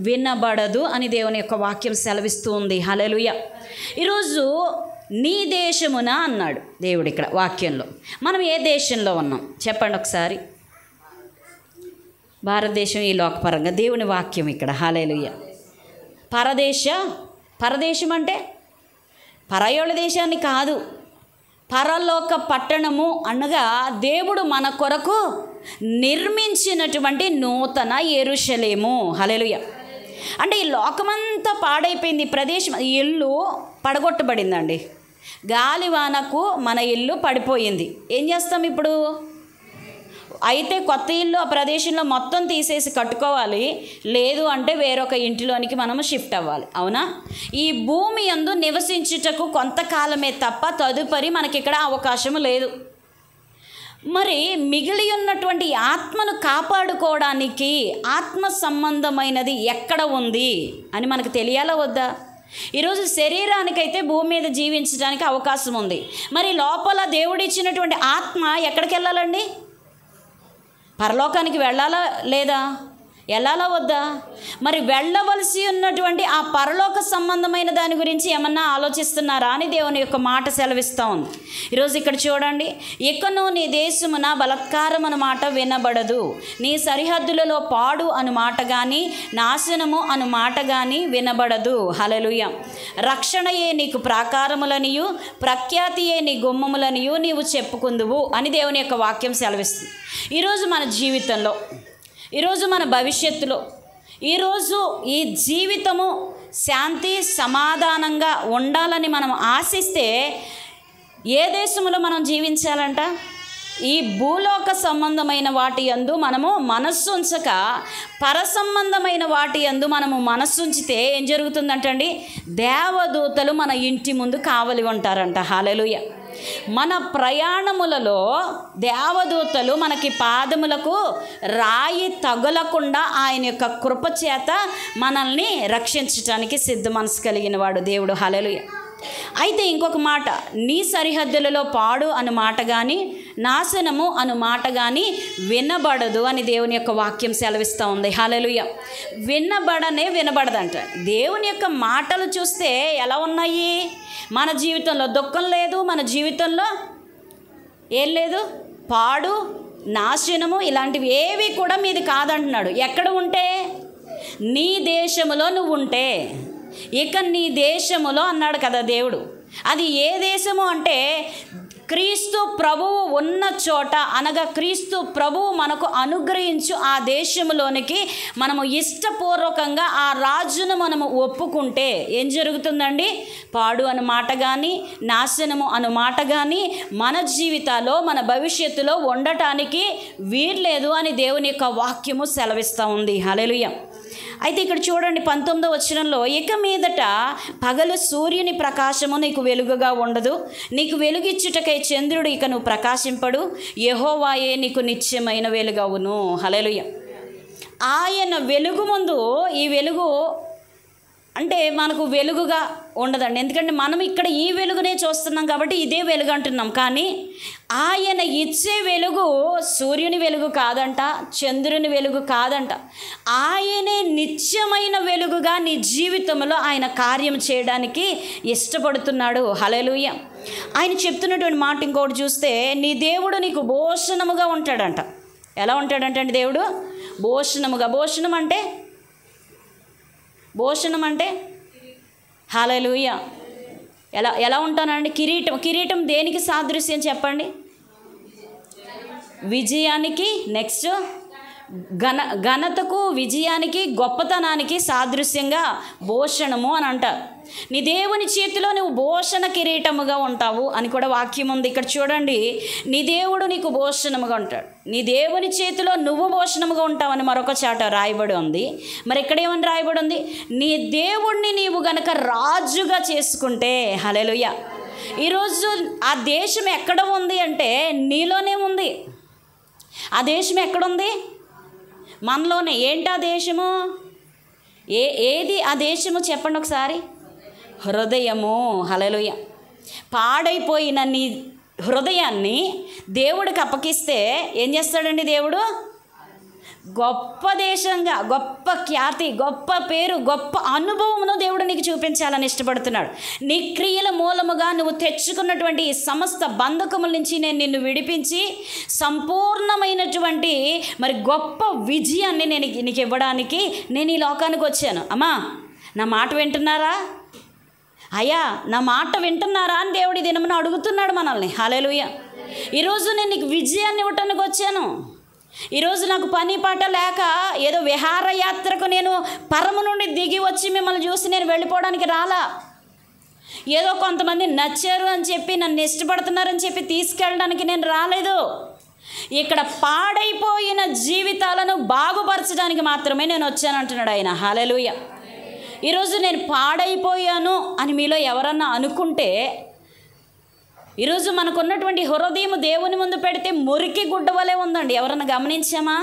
వినబడదు అని దేవుని యొక్క వాక్యం సెలవిస్తూ ఉంది. హల్లెలూయా. ఈరోజు నీ దేశమున అన్నాడు దేవుడు ఇక్కడ వాక్యంలో. మనం ఏ దేశంలో ఉన్నాం చెప్పండి ఒకసారి. భారతదేశం ఈ లోకపరంగా దేవుని వాక్యం ఇక్కడ. హల్లెలూయా. పరదేశం అంటే పరయోళ దేశాన్ని కాదు, పరలోక పట్టణము అనగా దేవుడు మన కొరకు నిర్మించినటువంటి నూతన యెరూషలేము. హల్లెలూయా. అంటే ఈ లోకమంతా పాడైపోయింది, ప్రదేశం, ఇల్లు పడగొట్టబడిందండి. గాలివానకు మన ఇల్లు పడిపోయింది. ఏం చేస్తాం ఇప్పుడు? అయితే కొత్త ఇల్లు ఆ ప్రదేశంలో మొత్తం తీసేసి కట్టుకోవాలి, లేదు అంటే వేరొక ఇంటిలోనికి మనము షిఫ్ట్ అవ్వాలి. అవునా? ఈ భూమి యందు నివసించుటకు కొంతకాలమే తప్ప తదుపరి మనకి ఇక్కడ అవకాశము లేదు. మరి మిగిలి ఉన్నటువంటి ఆత్మను కాపాడుకోవడానికి ఆత్మ సంబంధమైనది ఎక్కడ ఉంది అని మనకు తెలియాలా వద్దా? ఈరోజు శరీరానికైతే భూమి మీద జీవించడానికి అవకాశం ఉంది. మరి లోపల దేవుడిచ్చినటువంటి ఆత్మ ఎక్కడికి వెళ్ళాలండి? పరలోకానికి వెళ్ళాలా లేదా? వెళ్ళాలా వద్దా? మరి వెళ్ళవలసి ఉన్నటువంటి ఆ పరలోక సంబంధమైన దాని గురించి ఏమన్నా ఆలోచిస్తున్నారా అని దేవుని యొక్క మాట సెలవిస్తూ ఉంది. ఈరోజు ఇక్కడ చూడండి, ఇకను నీ దేశమున బలత్కారం అను మాట వినబడదు, నీ సరిహద్దులలో పాడు అను మాట కానీ నాశనము అను మాట కానీ వినబడదు. హల్లెలూయా. రక్షణయే నీకు ప్రాకారములనియు ప్రఖ్యాతియే నీ గుమ్మములనియు నీవు చెప్పుకుందువు అని దేవుని యొక్క వాక్యం సెలవిస్తుంది. ఈరోజు మన జీవితంలో, ఈరోజు మన భవిష్యత్తులో, ఈరోజు ఈ జీవితము శాంతి సమాధానంగా ఉండాలని మనం ఆశిస్తే ఏ దేశంలో మనం జీవించాలంట? ఈ భూలోక సంబంధమైన వాటి యందు మనము మనస్సు ఉంచక పర సంబంధమైన వాటి యందు మనము మనస్సు ఉంచితే ఏం జరుగుతుందంటండి? దేవదూతలు మన ఇంటి ముందు కావలి ఉంటారంట. హల్లెలూయా. మన ప్రయాణములలో దేవదూతలు మనకి పాదములకు రాయి తగులకుండా ఆయన యొక్క కృప చేత మనల్ని రక్షించటానికి సిద్ధ మనసు కలిగిన వాడు దేవుడు. హల్లెలూయా. అయితే ఇంకొక మాట, నీ సరిహద్దులలో పాడు అను మాట కానీ నాశనము అను మాట కానీ వినబడదు అని దేవుని యొక్క వాక్యం సెలవిస్తూ ఉంది. హల్లెలూయా. వినబడదంట. దేవుని యొక్క మాటలు చూస్తే ఎలా ఉన్నాయి? మన జీవితంలో దుఃఖం లేదు, మన జీవితంలో ఏం లేదు, పాడు నాశనము ఇలాంటివి ఏవి కూడా మీది కాదంటున్నాడు. ఎక్కడ ఉంటే? నీ దేశములో నువ్వు ఉంటే. ఇక నీ దేశములో అన్నాడు కదా దేవుడు. అది ఏ దేశము అంటే క్రీస్తు ప్రభువు ఉన్న చోట, అనగా క్రీస్తు ప్రభువు మనకు అనుగ్రహించు ఆ దేశములోనికి మనము ఇష్టపూర్వకంగా ఆ రాజును మనము ఒప్పుకుంటే ఏం జరుగుతుందండి? పాడు అను మాట కానీ నాశనము అను మాట కానీ మన జీవితాల్లో మన భవిష్యత్తులో ఉండటానికి వీల్లేదు అని దేవుని యొక్క వాక్యము సెలవిస్తూ ఉంది. హల్లెలూయా. అయితే ఇక్కడ చూడండి 19వ వచనంలో, ఇక మీదట పగలు సూర్యుని ప్రకాశము నీకు వెలుగుగా ఉండదు, నీకు వెలుగిచ్చుటకై చంద్రుడు ఇక నువ్వు ప్రకాశింపడు, యెహోవాయే నీకు నిత్యమైన వెలుగవును. హల్లెలూయా. ఆయన వెలుగు ముందు ఈ వెలుగు అంటే మనకు వెలుగుగా ఉండదండి. ఎందుకంటే మనం ఇక్కడ ఈ వెలుగునే చూస్తున్నాం కాబట్టి ఇదే వెలుగు అంటున్నాం. కానీ ఆయన ఇచ్చే వెలుగు సూర్యుని వెలుగు కాదంట, చంద్రుని వెలుగు కాదంట. ఆయనే నిత్యమైన వెలుగుగా నీ జీవితంలో ఆయన కార్యం చేయడానికి ఇష్టపడుతున్నాడు. హల్లెలూయా. ఆయన చెప్తున్నటువంటి మాట ఇంకోటి చూస్తే, నీ దేవుడు నీకు భూషణముగా ఉంటాడంట. ఎలా ఉంటాడంటే దేవుడు భూషణముగా. భూషణం అంటే హల్లెలూయా. ఎలా ఉంటానండి? కిరీటం దేనికి సాదృశ్యం చెప్పండి? విజయానికి, నెక్స్ట్ ఘనతకు, విజయానికి, గొప్పతనానికి సాదృశ్యంగా భూషణము అని అంటారు. నీ దేవుని చేతిలో నువ్వు భూషణ కిరీటముగా ఉంటావు అని కూడా వాక్యం ఉంది. ఇక్కడ చూడండి, నీ దేవుడు నీకు భూషణముగా ఉంటాడు, నీ దేవుని చేతిలో నువ్వు భూషణముగా ఉంటావని మరొక చాట రాయబడి ఉంది. మరి ఇక్కడ ఏమని రాయబడి ఉంది? నీ దేవుణ్ణి నీవు గనక రాజుగా చేసుకుంటే. హల్లెలూయా. ఈరోజు ఆ దేశం ఎక్కడ ఉంది అంటే నీలోనే ఉంది. ఆ దేశం ఎక్కడుంది? మనలోనే. ఏంటి ఆ దేశము? ఏది ఆ దేశము చెప్పండి ఒకసారి. హృదయము. హల్లెలూయా. పాడైపోయిన నీ హృదయాన్ని దేవుడికి అప్పగిస్తే ఏం చేస్తాడండి దేవుడు? గొప్ప దేశంగా, గొప్ప ఖ్యాతి, గొప్ప పేరు, గొప్ప అనుభవమును దేవుడు నీకు చూపించాలని ఇష్టపడుతున్నాడు. నీ క్రియల మూలముగా నువ్వు తెచ్చుకున్నటువంటి ఈ సమస్త బంధకముల నుంచి నేను నిన్ను విడిపించి సంపూర్ణమైనటువంటి మరి గొప్ప విజయాన్ని నీకు ఇవ్వడానికి నేను ఈ లోకానికి వచ్చాను. అమ్మా, నా మాట వింటున్నారా? అయ్యా, నా మాట వింటున్నారా అని దేవుడి దినమున అడుగుతున్నాడు మనల్ని. హల్లెలూయా. ఈరోజు నేను నీకు విజయాన్ని ఇవ్వటానికి వచ్చాను. ఈరోజు నాకు పని పాట లేక ఏదో విహారయాత్రకు నేను పరము నుండి దిగి వచ్చి మిమ్మల్ని చూసి నేను వెళ్ళిపోవడానికి రాలా. ఏదో కొంతమంది నచ్చారు అని చెప్పి, నన్ను ఇష్టపడుతున్నారని చెప్పి తీసుకెళ్ళడానికి నేను రాలేదు. ఇక్కడ పాడైపోయిన జీవితాలను బాగుపరచడానికి మాత్రమే నేను వచ్చాను అంటున్నాడు ఆయన. హల్లెలూయా. ఈరోజు నేను పాడైపోయాను అని మీలో ఎవరన్నా అనుకుంటే, ఈరోజు మనకున్నటువంటి హృదయం దేవుని ముందు పెడితే మురికి గుడ్డ వలె ఉందండి. ఎవరన్నా గమనించామా?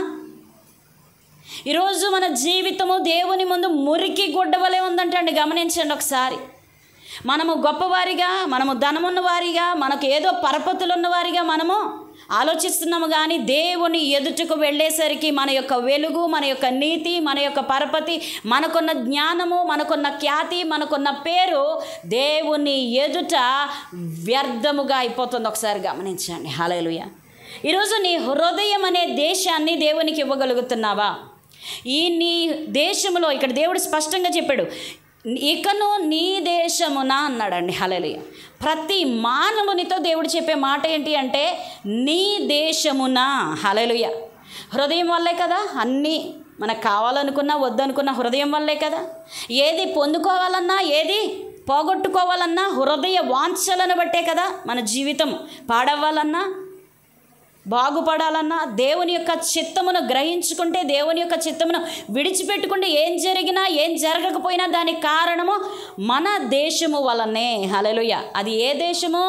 ఈరోజు మన జీవితము దేవుని ముందు మురికి గుడ్డ వలె ఉందంటండి. గమనించండి ఒకసారి. మనము గొప్పవారిగా, మనము ధనమున్న వారిగా, మనకు ఏదో పరపతులు ఉన్నవారిగా మనము ఆలోచిస్తున్నాము. కానీ దేవుని ఎదుటకు వెళ్ళేసరికి మన యొక్క వెలుగు, మన యొక్క నీతి, మన యొక్క పరపతి, మనకున్న జ్ఞానము, మనకున్న ఖ్యాతి, మనకున్న పేరు దేవుని ఎదుట వ్యర్థముగా అయిపోతుంది. ఒకసారి గమనించండి. హల్లెలూయా. ఈరోజు నీ హృదయం అనే దేశాన్ని దేవునికి ఇవ్వగలుగుతున్నావా? ఈ నీ దేశంలో ఇక్కడ దేవుడు స్పష్టంగా చెప్పాడు, ఇకను నీ దేశమున అన్నాడండి. హల్లెలూయా. ప్రతి మానవునితో దేవుడు చెప్పే మాట ఏంటి అంటే, నీ దేశమున. హల్లెలూయా. హృదయం వల్లే కదా అన్నీ మనకు కావాలనుకున్నా వద్దనుకున్నా హృదయం వల్లే కదా. ఏది పొందుకోవాలన్నా, ఏది పోగొట్టుకోవాలన్నా హృదయ వాంఛలను బట్టే కదా. మన జీవితం పాడవ్వాలన్నా, బాగుపడాలన్నా, దేవుని యొక్క చిత్తమును గ్రహించుకుంటే, దేవుని యొక్క చిత్తమును విడిచిపెట్టుకుంటే ఏం జరిగినా ఏం జరగకపోయినా దానికి కారణము మన దేశము వలనే. హల్లెలూయా. అది ఏ దేశము?